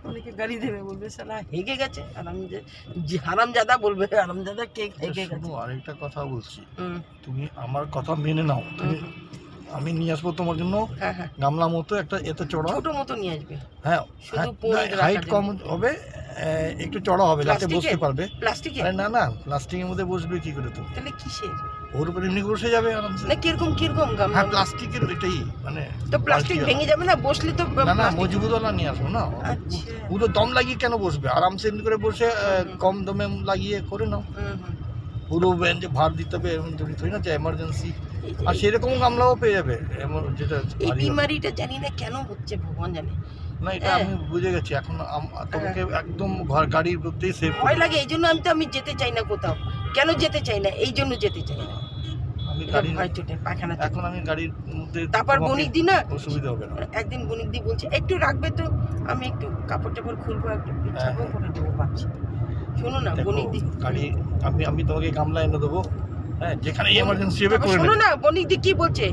অনেকে গালি দেবে, বলবে শালা হেগে গেছে, আর আমি যে হারামজাদা বলবে, হারামজাদা কে হেগে গেছে। আরেকটা কথা বলছি, তুমি আমার কথা মেনে নাও, তুমি আমি নিয়ে আসবো তোমার জন্য গামলা মতো একটা এত চড়া, ছোট মতো নিয়ে আসবে। হ্যাঁ, হাইট কম হবে, একটু চড়া হবে, যাতে বসতে পারবে। প্লাস্টিকে? না না, প্লাস্টিকের মধ্যে বসবে কি করে? তো তাহলে কিসের? ওর উপরে এমনি বসে যাবে আরামসে। না কিরকম কিরকম গামলা? হ্যাঁ, প্লাস্টিকের, ওইটাই মানে। তো প্লাস্টিক ভেঙে যাবে না বসলে? তো না না, মজবুতওয়ালা নিয়ে আসবো না। পুরো দম লাগিয়ে কেন বসবে? আরামসে এমনি করে বসে কম দমে লাগিয়ে করে নাও। পুরো বেঞ্চে ভার দিতে হবে এমন থই না যে এমার্জেন্সি, আর সেরকম গামলাও পেয়ে যাবে। এমন যেটা এই বিমারিটা জানি না কেন হচ্ছে, ভগবান জানে। না, এটা আমি বুঝে গেছি। এখন তোমাকে একদম গাড়ির মধ্যেই সেফ ভয় লাগে, এই জন্য আমি যেতে চাই না কোথাও। কেন যেতে চাই না? এই জন্য যেতে চাই না। আমি গাড়ির ভয় চোটে পায়খানা। এখন আমি গাড়ির মধ্যে তারপর বনিক দি না, অসুবিধা হবে না। একদিন বনিক দি বলছে একটু রাখবে, তো আমি একটু কাপড় টাপড় খুলবো, একটু পিছাবো করে দেবো ভাবছি। শোনো না বনিক দি, গাড়ি আমি তোমাকে গামলা এনে দেবো, হ্যাঁ, যেখানে এমার্জেন্সি হবে করে শোনো না বনিক দি কি বলছে,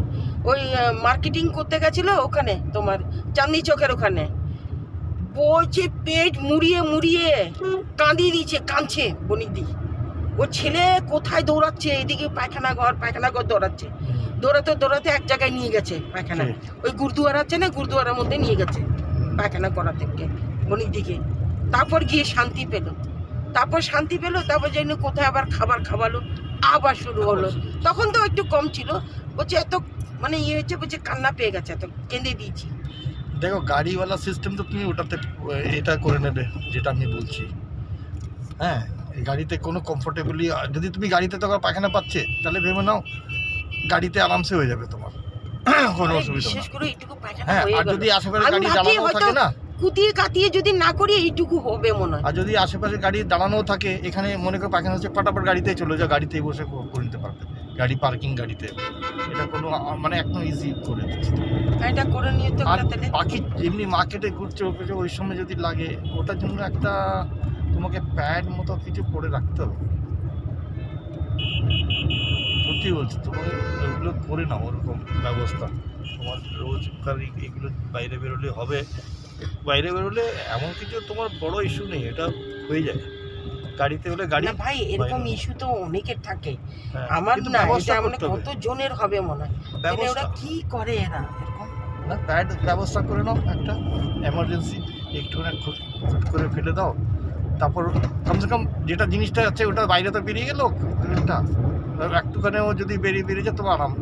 ওই মার্কেটিং করতে গেছিল ওখানে, তোমার চাঁদনি চকের ওখানে, বলছে পেট মুড়িয়ে মুড়িয়ে কাঁদিয়ে দিচ্ছে, কাঁদছে বনিক দি। ও ছেলে কোথায় দৌড়াচ্ছে, এদিকে পায়খানা ঘর দৌড়াচ্ছে, দৌড়াতে দৌড়াতে এক জায়গায় নিয়ে গেছে পায়খানা, ওই গুরুদুয়ারা আছে না, গুরুদুয়ারার মধ্যে নিয়ে গেছে পায়খানা করা থেকে বনিক দিকে। তারপর গিয়ে শান্তি পেলো, তারপর যেন কোথায় আবার খাবার খাওয়ালো, আবার শুরু হলো। তখন তো একটু কম ছিল, বলছে এত মানে ইয়ে হয়েছে, বলছে কান্না পেয়ে গেছে, এত কেঁদে দিয়েছি। দেখো, গাড়িওয়ালা সিস্টেম তো তুমি ওটাতে এটা করে নেবে যেটা আমি বলছি। হ্যাঁ, গাড়িতে কোনো কমফোর্টেবলি, যদি তুমি গাড়িতে তো পায়খানা পাচ্ছে, তাহলে ভেবে নাও গাড়িতে আরামসে হয়ে যাবে তোমার, কোনো অসুবিধা বিশেষ করে এইটুকু পায়খানা হ্যাঁ, হয়ে আর গেল। যদি আশেপাশে গাড়ি দাঁড়ানো থাকে না, কুতিয়ে কাটিয়ে যদি না করি এইটুকু হবে মনে হয়। আর যদি আশেপাশে গাড়ি দাঁড়ানো থাকে, এখানে মনে করো পায়খানা হচ্ছে, ফটাফট গাড়িতে চলে যাও, গাড়িতেই বসে করে নিতে পারবে, গাড়ি পার্কিং গাড়িতে। এটা কোনো মানে একদম ইজি করে দিচ্ছে। এটা করে নিয়ে তো আর বাকি এমনি মার্কেটে ঘুরছে ওই সময় যদি লাগে, ওটার জন্য একটা তোমাকে প্যাড মতো কিছু পরে রাখতে হবে। সত্যি বলছি, তোমাকে ওগুলো করে নাও, ওরকম ব্যবস্থা। তোমার রোজকার এগুলো বাইরে বেরোলে হবে, বাইরে বেরোলে এমন কিছু তোমার বড় ইস্যু নেই, এটা হয়ে যায়। গাড়িতে হলে গাড়ি, ভাই এরকম ইস্যু তো অনেকের থাকে, আমার না, এটা মানে কত জনের হবে মনে হয়। ওরা কি করে এরা এরকম? না, প্যাড ব্যবস্থা করে নাও একটা, এমার্জেন্সি একটু করে ফেলে দাও। তারপর কমসে কম যেটা জিনিসটা আছে ওটা বাইরে তো বেরিয়ে গেল, একটা একটুখানেও যদি বেরিয়ে যায় তোমার আরাম।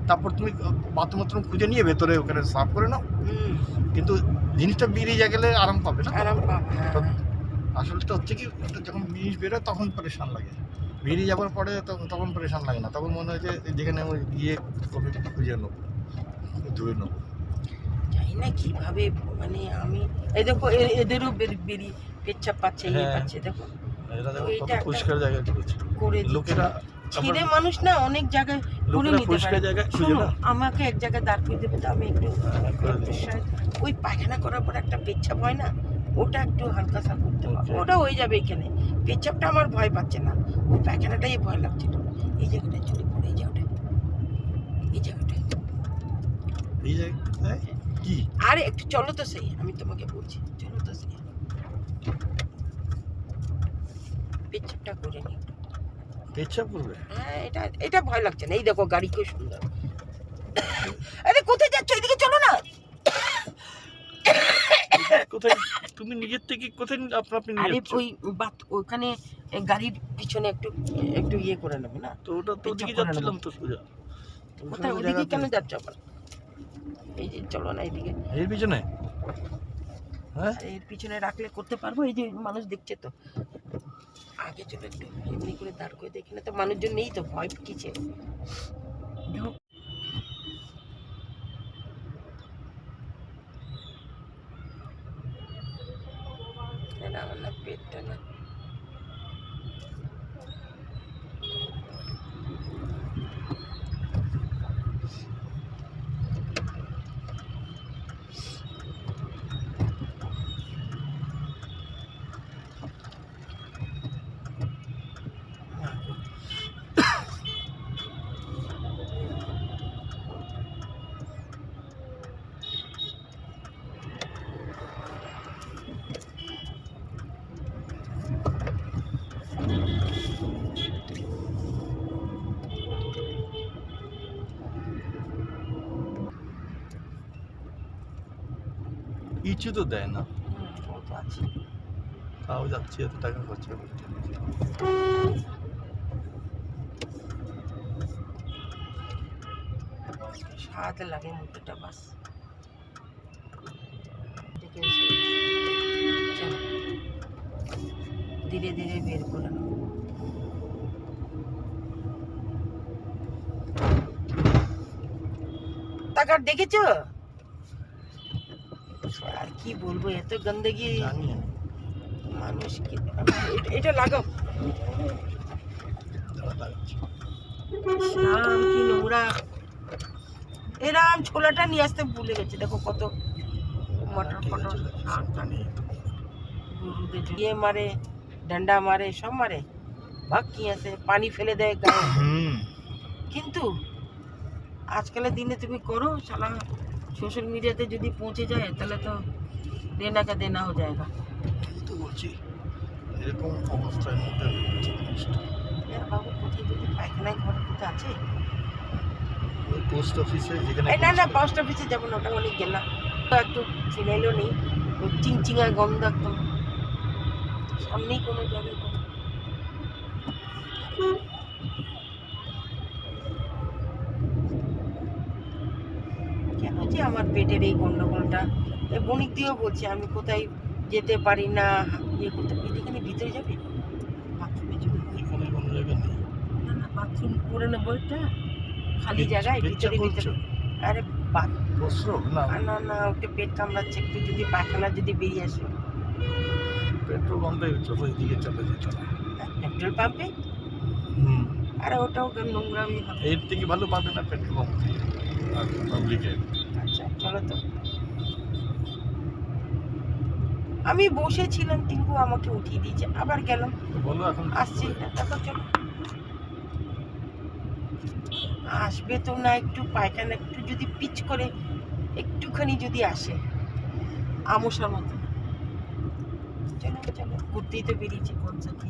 তারপর তুমি বাথরুম খুঁজে নিয়ে ভেতরে ওখানে সাফ করে নাও, কিন্তু জিনিসটা বেরিয়ে গেলে আরাম পাবে না। আসলটা হচ্ছে কি, যখন জিনিস বেরোয় তখন পরেশান লাগে, বেরিয়ে যাওয়ার পরে তখন পরেশান লাগে না, তখন মনে হয় যে যেখানে গিয়ে খুঁজে নেবো, ধুয়ে নেবো। জানি না কিভাবে, মানে আমি এই দেখো এদেরও বেরিয়ে পেচ্ছাপ পাচ্ছে, পাচ্ছে, দেখো এটা পরিষ্কার জায়গা করে লোকেরা, ছেলে মানুষ না, অনেক জায়গায় করে নিতে পারে। আমাকে এক জায়গায় দাঁড় করে দেবে, তো আমি একটু ওই পায়খানা করার পর একটা পেচ্ছাপ হয় না, ওটা একটু হালকা সা করতে হবে, ওটা হয়ে যাবে। এখানে পেচ্ছাপটা আমার ভয় পাচ্ছে না, ওই পায়খানাটাই ভয় লাগছিল। এই জায়গাটায় চলে পড়ে, এই জায়গাটায় কি, আরে একটু চলো তো, সেই আমি তোমাকে বলছি, চলো তো সেই পেচ্ছাপটা করে নি। পেচ্ছাপ করবে? হ্যাঁ, এটা ভয় লাগছে না। এই দেখো গাড়ি কি সুন্দর। আরে কোথায় যাচ্ছ? এদিকে চলো না। কোথায় তুমি নিজের থেকে কোথায় আপনি আরে ওই ওখানে গাড়ির পিছনে একটু ইয়ে করে নেবে না? তো ওটা তো ওদিকে যাচ্ছিলাম তো সোজা। কোথায় ওদিকে কেন যাচ্ছ আবার? এই যে চলো না এদিকে। এর পিছনে? হ্যাঁ, এর পিছনে রাখলে করতে পারবো, এই যে মানুষ দেখছে তো। আগে চলো একটু এমনি করে দাঁড় করে দেখি, না তো মানুষজন নেই তো, ভয় কিছে। আমার না পেটটা না, কিছু তো দেয় না, ও তো আছে। তাও যাচ্ছি এত টাকা খরচা করতে। সারাতে লাগে মোটরটা বাস। চলো ধীরে ধীরে বের করে নাও। তাকার দেখেছো? আর কি বলবো, এত গন্দগি জানি মানুষ কি। এটা লাগাও। রাম কি নোংরা। এরাম ছোলাটা নিয়ে আসতে ভুলে গেছে, দেখো কত মটর ফটর শাক টানে। গরুদের জড়িয়ে মারে, ডান্ডা মারে, সব মারে, ভাগ কি আছে, পানি ফেলে দেয় গায়ে। কিন্তু আজকালের দিনে তুমি করো সালা, সোশ্যাল মিডিয়াতে যদি পৌঁছে যায় তাহলে তো দেনা কা দেনা হয়ে যায়গা। এই তো বলছি, এরকম অবস্থার মধ্যে রয়েছে জিনিসটা। এর বাবু কোথায় যদি পায়খানায় ঘর কোথায় আছে? ওই পোস্ট অফিসে যেখানে এই না না, পোস্ট অফিসে যাবো না, ওটা অনেক গেলাম। একটু ফিনাইলও নেই, ওই চিংচিঙা গন্ধ একদম। সামনেই কোনো জায়গায় কোনো। কেন যে আমার পেটের এই গন্ডগোলটা, এই বণিক দিয়েও বলছি আমি কোথায় যেতে পারি না, ইয়ে করতে পারি। এখানে ভিতরে যাবে বাথরুমে চলে যাবে। এখানে কোনো জায়গা নেই। না না, বাথরুম করে নেবো, একটা খালি জায়গায় ইচ্ছা ভিতরে ভিতরে। করছো? আরে বাথ বস্ত্র না, না না, ওটা পেট কামড়াচ্ছে, একটু যদি পায়খানা যদি বেরিয়ে আসে। পেট্রোল পাম্পে চলো, এদিকে চলে যেতে হবে। পেট্রোল পাম্পে? আরে ওটাও নোংরামি হবে। এর থেকে ভালো পাবে না পেট্রোল পাম্প থেকে আর পাবলিকে। আচ্ছা চলো তো। আমি বসেছিলাম, টিঙ্কু আমাকে উঠিয়ে দিয়েছে, আবার গেলাম, বলো এখন আসছি। দেখো চলো, আসবে তো না, একটু পায়খানা একটু যদি পিচ করে একটুখানি যদি আসে আমশার মতো। চলো চলো, ঘুরতেই তো বেরিয়েছি কোন সাথে।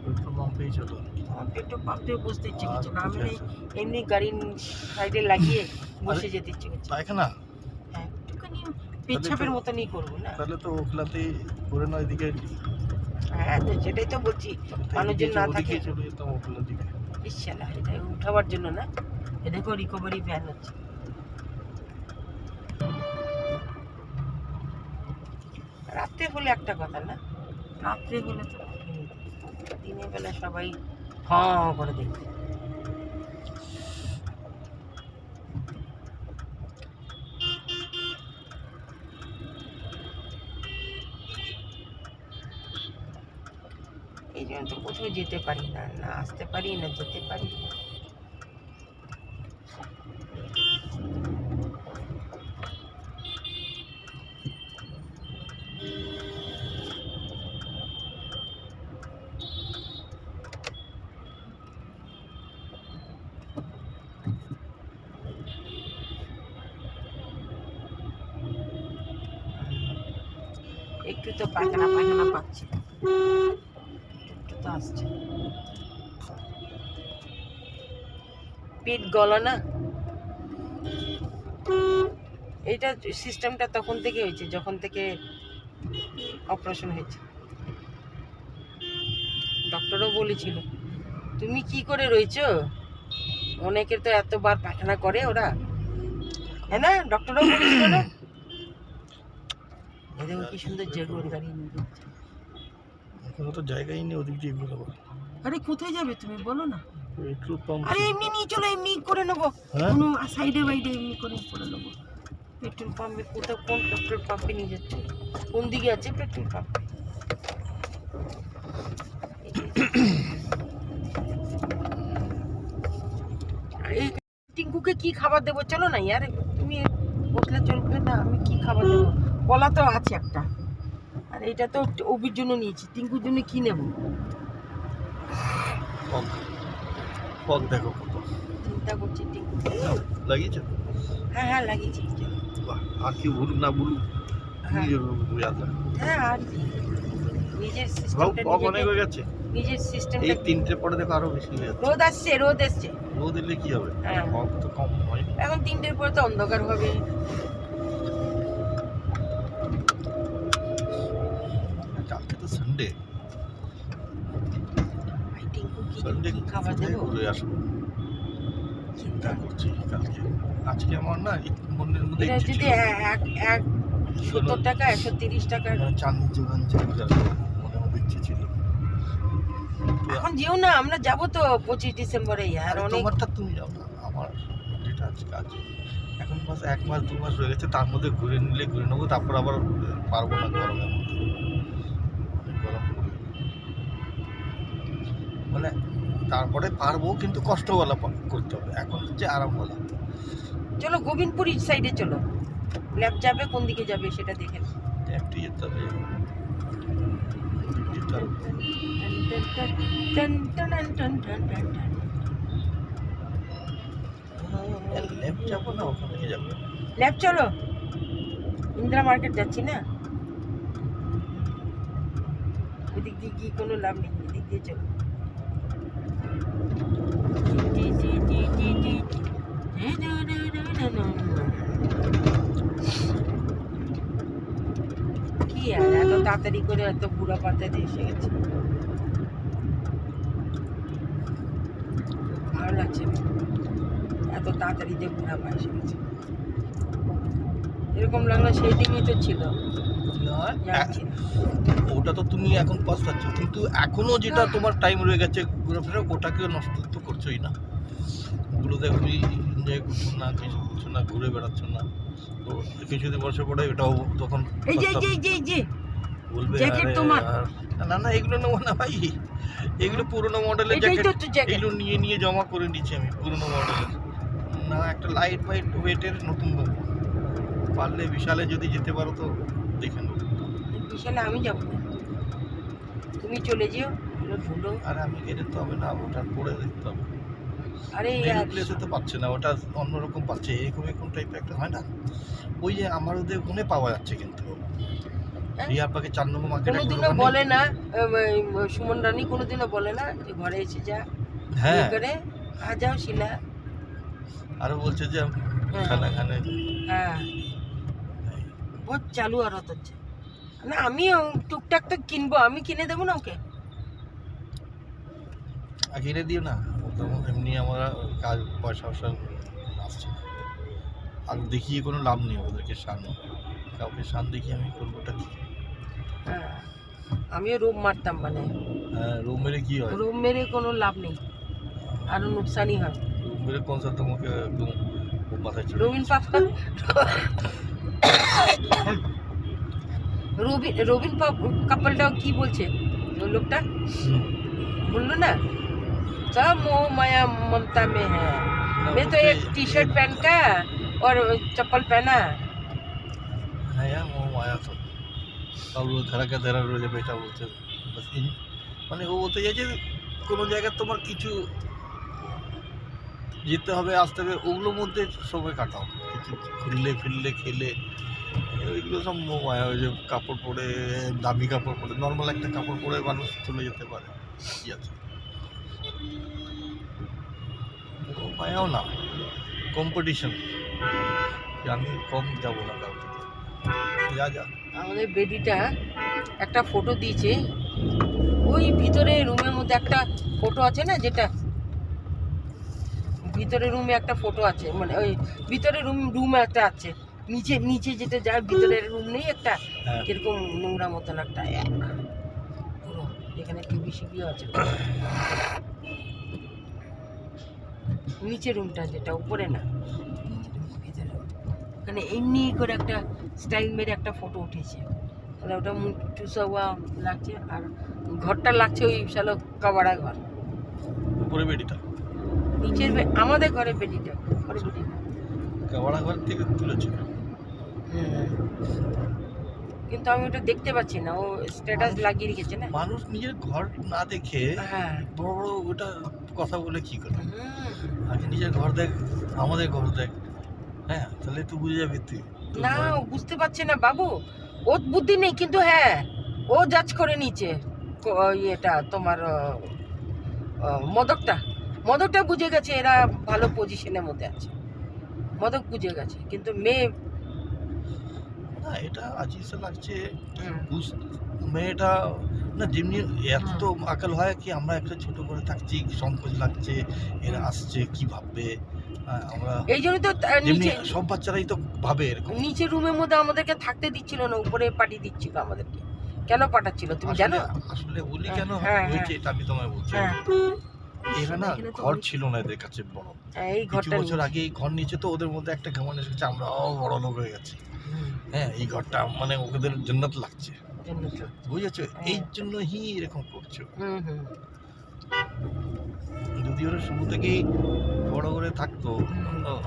পেট্রোল পাম্পেই চলো। আমার পেট্রোল পাম্পে বসতে ইচ্ছে করছে না, আর আমি কোথায় আছে? এমনি গাড়ির সাইডে লাগিয়ে বসে যেতে ইচ্ছে করছে। পায়খানা হ্যাঁ, একটুখানি পেচ্ছাপের মতনই করবো না। তাহলে তো ওখলাতেই করে নাও, এদিকে হ্যাঁ তো সেটাই তো বলছি, মানুষজন না থাকে। ওদিকে চলে যেতাম ওখলার দিকে। ইশালা, এটা উঠাবার জন্য না, এটাকেও রিকভারি ভ্যান হচ্ছে। রাত্রে হলে একটা কথা না, রাত্রে হলে তো দিনের বেলা সবাই হ্যাঁ করে দেখবে। এই জন্য তো কোথাও যেতে পারি না, না আসতে পারি না যেতে পারি। একটু তো পায়খানা পায়খানা পাচ্ছি, একটু তো আসছে। পেট গলা না, এইটা সিস্টেমটা তখন থেকে হয়েছে যখন থেকে অপারেশন হয়েছে। ডক্টরও বলেছিল তুমি কি করে রয়েছো, অনেকের তো এতবার পায়খানা করে ওরা, হ্যাঁ না, ডক্টরও বলেছিল না। এদের কি সুন্দর জেগুয়ার গাড়ি নিয়ে যাচ্ছে। এখনো তো জায়গাই নেই ওদিক দিয়ে ঘুরবো। আরে কোথায় যাবে তুমি বলো না? পেট্রোল পাম্প আরে এমনি নিয়ে চলো, এমনি করে নেবো, হ্যাঁ? কোনো সাইডে বাইডে এমনি করে নেবো। পেট্রোল পাম্পে কোথাও, কোন পেট্রোল পাম্পে নিয়ে যাচ্ছে, কোন দিকে আছে পেট্রোল পাম্প? এই টিঙ্কুকে কি খাবার দেবো, চলো না ইয়ার, তুমি বসলে চলবে না, আমি কি খাবার দেবো? কলা তো আছে একটা, আর এটা তো ওবির জন্য নিয়েছি, টিঙ্কুর জন্য কি নেবো? ফগ, ফগ দেখো কত চিন্তা করছি টিঙ্কু। লাগিয়েছে। হ্যাঁ হ্যাঁ লাগিয়েছি। বাহ, আর কি বলুক না বলুক, হ্যাঁ হ্যাঁ, আর কি? নিজের সিস্টেমটা ফগ অনেক হয়ে গেছে। নিজের সিস্টেমটা। এই তিনটে পরে দেখো আরো বেশি হয়ে যাচ্ছে। রোদ আসছে, রোদ এসছে। রোদ এলে কি হবে? হ্যাঁ। ফগ তো কম হয়। এখন 3টের পরে তো অন্ধকার হবে। আজকে কি খাবার দেবো? ঘুরে আসবো চিন্তা করছি কালকে। আজকে আমার না মনের মধ্যে এটা ইচ্ছে যদি ছিল এক 70 টাকা 130 টাকা। চান্দিগঞ্জ মনের মধ্যে ইচ্ছে ছিল। এখন যেও না, আমরা যাব তো 25 ডিসেম্বরে। আর আরে অনেক তোমারটা তুমি যাও না, আমার যেটা আছে কাজ এখন মাস 1 মাস 2 মাস হয়ে গেছে, তার মধ্যে ঘুরে নিলে ঘুরে নেবো, তারপর আবার পারবো না গরমের মধ্যে, অনেক গরম পড়বে। মানে তারপরে পারবো কিন্তু কষ্টওয়ালা করতে হবে, এখন হচ্ছে আরামওয়ালা। চলো গোবিন্দপুর সাইডে চলো, ল্যাব যাবে কোন দিকে যাবে সেটা দেখে নাও। একটু যেতে হবে, যেতে হবে। ল্যাব যাবো না, ওখান থেকে যাবো। ল্যাব চলো, ইন্দিরা মার্কেট যাচ্ছি না, ওদিক দিয়ে গিয়ে কোনো লাভ নেই, এদিক দিয়ে চলো। কি আর এত তাড়াতাড়ি করে এত বুড়া পাতাতে এসে গেছে, ভালো লাগছে না এত তাড়াতাড়ি যে বুড়া পা এসে গেছে। এরকম লাগলো সেই দিনই তো ছিল, না, জানছি না। ওটা তো তুমি এখন পস্তাচ্ছ, কিন্তু এখনো যেটা তোমার টাইম রয়ে গেছে ঘুরে ওটাকে নষ্ট তো করছোই না। ওগুলোতে তুমি এনজয় করছো না, কিছু করছো না, ঘুরে বেড়াচ্ছ না। তো কিছুদিন বছর পরে এটাও তখন এই যে পস্তাবে। এই যে এই যে বলবে জ্যাকেট আরে তোমার। না না, এগুলো নেবো না ভাই, এগুলো পুরোনো মডেলের এটাই জ্যাকেট, তো তোর জ্যাকেট। এগুলো নিয়ে নিয়ে জমা করে নিচ্ছি আমি পুরোনো মডেলের। না, একটা লাইট ওয়েটের নতুন নেবো, পারলে বিশালে যদি যেতে পারো তো দেখে নেবো। বিশালে আমি যাবো না, তুমি চলে যেও, ওগুলো ধুলো। আর আমি গেলে তো হবে না, ওটা পরে দেখতে হবে। আরে মেরু আর প্লেসে তো পাচ্ছে না, ওটা অন্যরকম পাচ্ছে, এরকম টাইপের একটা হয় না, ওই যে আমার ওদের ওখানে পাওয়া যাচ্ছে কিন্তু রিয়া পাকে 4 নম্বর মার্কেট কোনোদিনও বলে না, সুমন রানী কোনোদিনও বলে না যে ঘরে এসে যা হ্যাঁ, ইয়ে করে আ যাও শিলা। আরো বলছে যে হ্যাঁ। খানা খানে হ্যাঁ, বহুত চালু আর হচ্ছে না। আমিও টুকটাক তো কিনবো, আমি কিনে দেবো না ওকে। কিনে দিও না, ও তো এমনি আমরা কাজ পয়সা আসছে না, আর দেখিয়ে কোনো লাভ নেই ওদেরকে, কাউকে শান দেখিয়ে আমি করবোটা কি? হ্যাঁ, আমিও রুম মারতাম, মানে হ্যাঁ, রুম মেরে কি হয়? রুম মেরে কোনো লাভ নেই, আরো নুকসানই হয়। রুম মেরে কোন সাথে তোমাকে একদম মাথায় চড়ে রবিন পাপা রবিন কাপলটাও কি বলছে ওই লোকটা, बोलो ना सब मोह माया ममता में है। मैं तो एक टी शर्ट पहन का और चप्पल पहना। হ্যাঁ ও মায়া তো কারো ধারাকে ধারা রয়ে যাবে, এটা বলছে। মানে ও বলতে চাইছে কোনো জায়গায় তোমার কিছু যেতে হবে, আসতে হবে, ওগুলোর মধ্যে সময় কাটাও, কিছু ঘুরলে ফিরলে খেলে, ওইগুলো সব মোহ মায়া। ওই যে কাপড় পরে, দামি কাপড় পরে, নর্মাল একটা কাপড় পরে মানুষ চলে যেতে পারে, কি আছে? মোহ মায়াও না, কম্পিটিশন, আমি কম যাবো না কারোর থেকে, যা যা। আমাদের বেডিটা একটা ফটো দিয়েছে, ওই ভিতরে রুমের মধ্যে একটা ফটো আছে না, যেটা ভিতরে রুমে একটা ফটো আছে, মানে ওই ভিতরে রুম একটা আছে, নিচে নিচে যেটা যায় ভিতরে রুম নেই একটা, হ্যাঁ। কিরকম নোংরা মতন একটা পুরো, এখানে টিভি সিভিও আছে। নিচে রুমটা যেটা উপরে না, ভিতরে ওখানে এমনি করে একটা স্টাইল মেরে একটা ফটো উঠেছে, মানে ওটা মুখ চুষা হওয়া লাগছে, আর ঘরটা লাগছে ওই শালো কাবাড়া ঘর। উপরে বেডিটা নিচের আমাদের ঘরে বেডিটা, ঘরে বেডিটা কাবাড়া ঘর থেকে তুলেছে। কিন্তু আমি ওটা দেখতে পাচ্ছি না, ও স্ট্যাটাস লাগিয়ে রেখেছে না। মানুষ নিজের ঘর না দেখে হ্যাঁ, বড় বড় ওটা কথা বলে কি করে? আগে নিজের ঘর দেখ, আমাদের ঘর দেখ, হ্যাঁ, তাহলে তুই বুঝে যাবি তুই। না ও বুঝতে পারছে না বাবু, ওর বুদ্ধি নেই, কিন্তু হ্যাঁ ও জাজ করে নিচ্ছে এটা তোমার মদকটা বুঝে গেছে এরা ভালো পজিশনের মধ্যে আছে, মদক বুঝে গেছে, কিন্তু মেয়ে না, এটা আজিবসা লাগছে। মেয়েটা না যেমনি এত তো আকাল হয় কি আমরা একটা ছোট করে থাকছি, সংকোচ লাগছে, এরা আসছে কি ভাববে, আমরা এই জন্য তো যেমনি নিচে সব বাচ্চারাই তো ভাবে এরকম। নিচের রুমের মধ্যে আমাদেরকে থাকতে দিচ্ছিল না, উপরে পাঠিয়ে দিচ্ছিল আমাদেরকে। কেন পাঠাচ্ছিল তুমি জানো? আসলে বলি কেন হ্যাঁ, হয়েছে এটা আমি তোমায় বলছি। হ্যাঁ এখানে না এখানে তো ঘর অনেক- ছিল না এদের কাছে বড়, এই কিছু ঘরটা বছর আগে এই ঘর নিচে তো ওদের মধ্যে একটা কেমন এসেছে আমরা বড় লোক হয়ে গেছি। হ্যাঁ এই ঘরটা মানে ওদের জান্নাত লাগছে, বুঝেছো? এই জন্যই এরকম করছো। যদি ওরা শুরু থেকেই বড় করে থাকতো,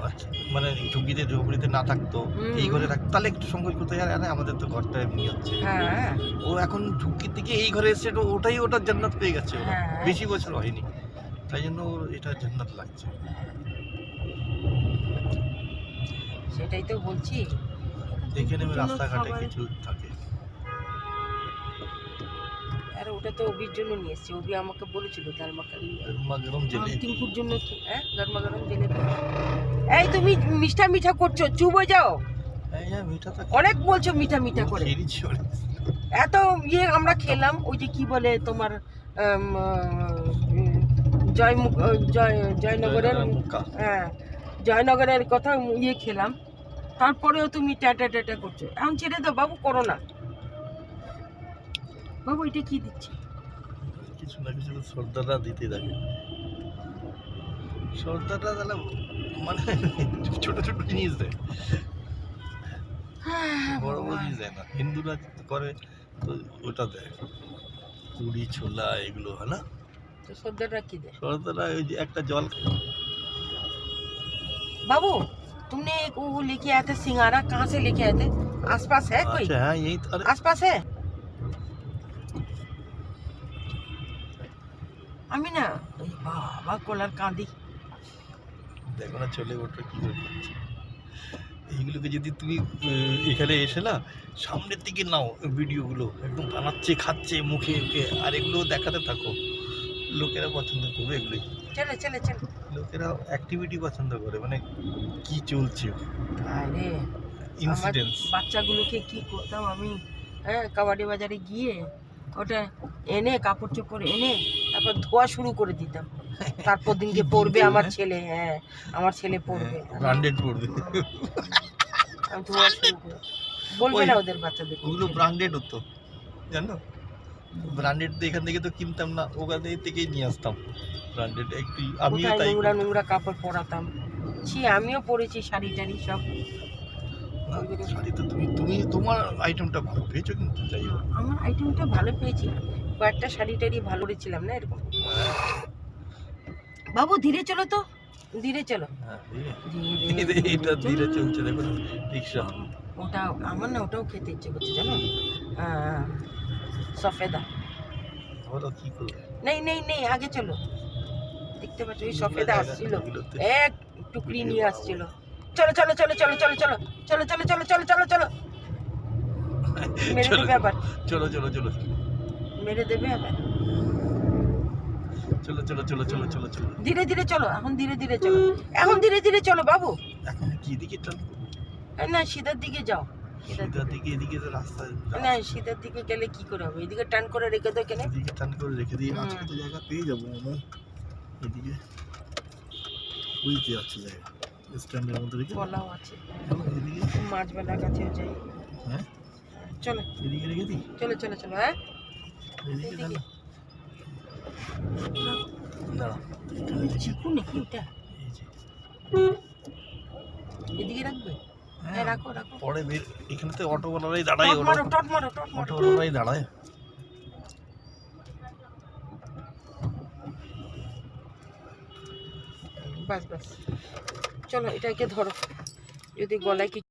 আচ্ছা, মানে ঝুঁকিতে ঝুঁকিতে না থাকতো, এই ঘরে থাকতো, তাহলে একটু সংকোচ করতে হয়, আরে আমাদের তো ঘরটা এমনি আছে। হ্যাঁ ও এখন ঝুঁকির থেকে এই ঘরে এসে তো ওটাই ওটার জান্নাত পেয়ে গেছে, ওরা হ্যাঁ। বেশি বছর হয়নি, তাই জন্য ওর এটা জান্নাত লাগছে। সেটাই তো বলছি। দেখে নেবে জন্য রাস্তাঘাটে খাবার- কিছু থাকে। আর ওটা তো ওবির জন্য নিয়ে এসছি, ওবি আমাকে বলেছিল দালমাকারি গরমা গরম জেলে টিঙ্কুর জন্য হ্যাঁ গরমা গরম জিলেবি। এই তুমি মিঠা মিঠা করছো, চুপ হয়ে যাও। মিঠা তো অনেক বলছো মিঠা মিঠা করে। খেয়েছি অনেক। এত ইয়ে আমরা খেলাম, ওই যে কি বলে তোমার জয়নগরের মুক্কা। হ্যাঁ জয়নগরের কথা ইয়ে খেলাম, তারপরেও তুমি ট্যাটা ট্যাটা করছো। এখন ছেড়ে দাও বাবু, করো না বাবু। এটা কি দিচ্ছি? কিছু না কিছু তো সর্দাররা দিতে থাকে, সর্দাররা তাহলে মানে ছোট ছোট জিনিস দেয়, বড় বড় জিনিস দেয় না। হিন্দুরা করে তো ওটা দেয়, পুরি ছোলা এগুলো, হয় না? তো সর্দাররা কি দেয়? সর্দাররা ওই যে একটা জল। बाबू तुमने एक वो लेके आए थे सिंगारा, कहाँ से लेके आए थे? आसपास है कोई? আচ্ছা হ্যাঁ এই তো। আরে आसपास है? আমি না ওই বাবা কোলার কাঁদি। দেখো না চলে ওটা কি করে করছে। এইগুলোকে যদি তুমি এখানে এসে না সামনের দিকে নাও ভিডিওগুলো, একদম বানাচ্ছে খাচ্ছে মুখে মুখে, আর এগুলো দেখাতে থাকো, লোকেরা পছন্দ করবে এগুলোই। চলে চলে চলে। লোকেরা অ্যাক্টিভিটি পছন্দ করে, মানে কি চলছে, আরে ইনসিডেন্টস। বাচ্চাগুলোকে কি করতাম আমি, হ্যাঁ কাবাডি বাজারে গিয়ে ওটা এনে কাপড় চোপড় এনে তারপর ধোয়া শুরু করে দিতাম, তারপর দিনকে পড়বে আমার ছেলে। হ্যাঁ আমার ছেলে পড়বে, ব্র্যান্ডেড পড়বে, আমি ধোয়া শুরু করে বলবে না ওদের বাচ্চাদের। ওগুলো ব্র্যান্ডেড হতো জানো, ব্র্যান্ডেড তো এখান থেকে তো কিনতাম না, ওখান থেকেই নিয়ে আসতাম ব্র্যান্ডেড। একটু আমিও কোথায় তাই নোংরা নোংরা কাপড় পরাতাম। ছি আমিও পরেছি শাড়ি টাড়ি সব। না, শাড়ি তো তুমি তুমি তোমার আইটেমটা ভালো পেয়েছো, কিন্তু যাই হোক। আমার আইটেমটা ভালো পেয়েছি, কয়েকটা শাড়ি টাড়ি ভালো করেছিলাম না এরকম। বাবু ধীরে চলো তো, ধীরে চলো। হ্যাঁ ধীরে এটা ধীরে চলছে, দেখো রিক্সা। ওটা আমার না ওটাও খেতে ইচ্ছে করছে জানো, সফেদা। বলো কি করবে। নেই নেই নেই আগে চলো, দেখতে পাচ্ছ ওই সফেদা আসছিল, এক টুকরি নিয়ে আসছিল। চলো চলো চলো চলো চলো চলো চলো চলো চলো চলো চলো চলো। মেরে দেবে আবার, চলো চলো চলো মেরে দেবে আবার। চলো চলো চলো চলো চলো চলো। ধীরে ধীরে চলো, এখন ধীরে ধীরে চলো, এখন ধীরে ধীরে চলো বাবু। এখন কি দিকে টান? না সিধার দিকে যাও, সিধা দিকে, এদিকে তো রাস্তা, না সিধার দিকে গেলে কি করে হবে? এদিকে টান করে রেখে দাও কেন? এদিকে টান করে রেখে দিই, আজকে তো জায়গা পেয়ে যাবো মনে হয়। এদিকে বুঝতে যাচ্ছে জায়গা, স্ট্যান্ডের মধ্যে রেখে কলাও আছে, এদিকে। মাছবেলার কাছেও যাই। হ্যাঁ চলো এদিকে রেখে দিই, চলো চলো চলো। হ্যাঁ এদিকে এদিকে। দাঁড়া দাঁড়া, চিকু নাকি এটা? এই যে। এদিকে রাখবে? হ্যাঁ হ্যাঁ, রাখো রাখো। পরে বের, এখানে তো অটোওয়ালারাই দাঁড়ায়, টট মারো টট মারো টট মারো। অটোওয়ালারাই দাঁড়ায়। বাস বাস চলো এটাকে ধরো, যদি গলায় কিছু